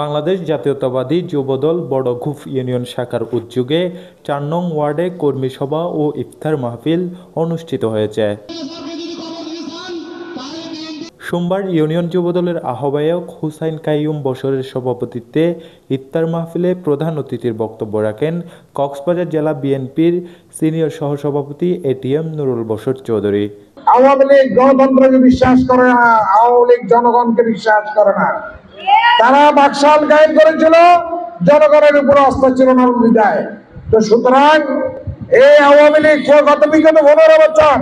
বাংলাদেশ জাতীয়তাবাদী যুবদল বড়ঘুপ ইউনিয়ন শাখার উদ্যোগে ৪ নং ওয়ার্ডে কর্মী সভা ও ইফতার মাহফিল অনুষ্ঠিত হয়েছে। সোমবার ইউনিয়ন যুবদলের আহ্বায়ক হুসাইন কাইয়ুম বশরের সভাপতিত্বে ইফতার মাহফিলে প্রধান অতিথির বক্তব্য রাখেন কক্সবাজার জেলা বিএনপির সিনিয়র সহসভাপতি এটিএম নুরুল বশর চৌধুরী। আওয়ামী লীগ গণতন্ত্রকে বিশ্বাস করে না, আওয়ামী লীগ জনগণকে বিশ্বাস করে না। তারা বাকশাল কায়েম করেছিল, জনগণের উপর আস্থা ছিল না বিদায়। তো সুতরাং এই আওয়ামী লীগ গত বিগত 15 বছর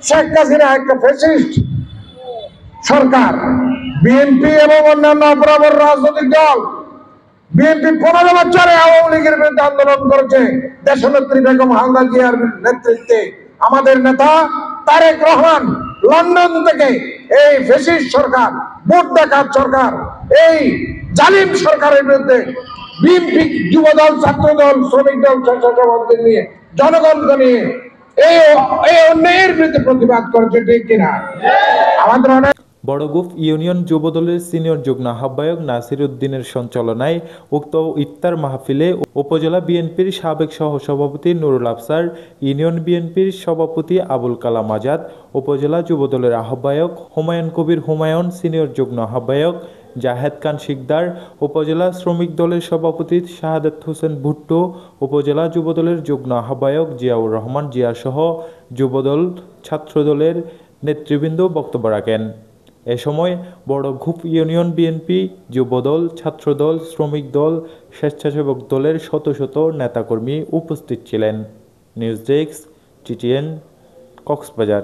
শেখ হাসিনা একটা ফ্যাসিস্ট সরকার, বিএনপি এবং অন্যান্য অপরাপর রাজনৈতিক দল, বিএনপি 15 বছরে আওয়ামী লীগের বিরুদ্ধে আন্দোলন করেছে। দেশনেত্রী বেগম খালেদা জিয়ার নেতৃত্বে আমাদের নেতা তারেক রহমান লন্ডন থেকে এই ফ্যাসিস্ট সরকার, ভোট ডাকাত সরকার, এই জালিম সরকারের বিরুদ্ধে বিএনপি, যুবদল, ছাত্রদল, শ্রমিক দল, স্বেচ্ছাসেবকদের নিয়ে, জনগণকে নিয়ে এই অন্যায়ের বিরুদ্ধে প্রতিবাদ করেছে, ঠিক কিনা? আমাদের বড়ঘুপ ইউনিয়ন যুবদলের সিনিয়র যুগ্ম আহ্বায়ক নাসির উদ্দিনের সঞ্চালনায় উক্ত ইফতার মাহফিলে উপজেলা বিএনপির সাবেক সহসভাপতি নুরুল আফসার, ইউনিয়ন বিএনপির সভাপতি আবুল কালাম আজাদ, উপজেলা যুবদলের আহ্বায়ক হুমায়ুন কবির হুমায়ুন, সিনিয়র যুগ্ম আহ্বায়ক জাহেদ খান শিকদার, উপজেলা শ্রমিক দলের সভাপতি শাহাদাত হোসেন ভুট্টো, উপজেলা যুবদলের যুগ্ম আহ্বায়ক জিয়াউর রহমান জিয়াসহ যুবদল, ছাত্রদলের নেতৃবৃন্দ বক্তব্য রাখেন। এ সময় বড়ঘুপ ইউনিয়ন বিএনপি, যুবদল, ছাত্রদল, শ্রমিক দল, স্বেচ্ছাসেবক দলের শত শত নেতাকর্মী উপস্থিত ছিলেন। News desk, TTN, Cox's Bazar.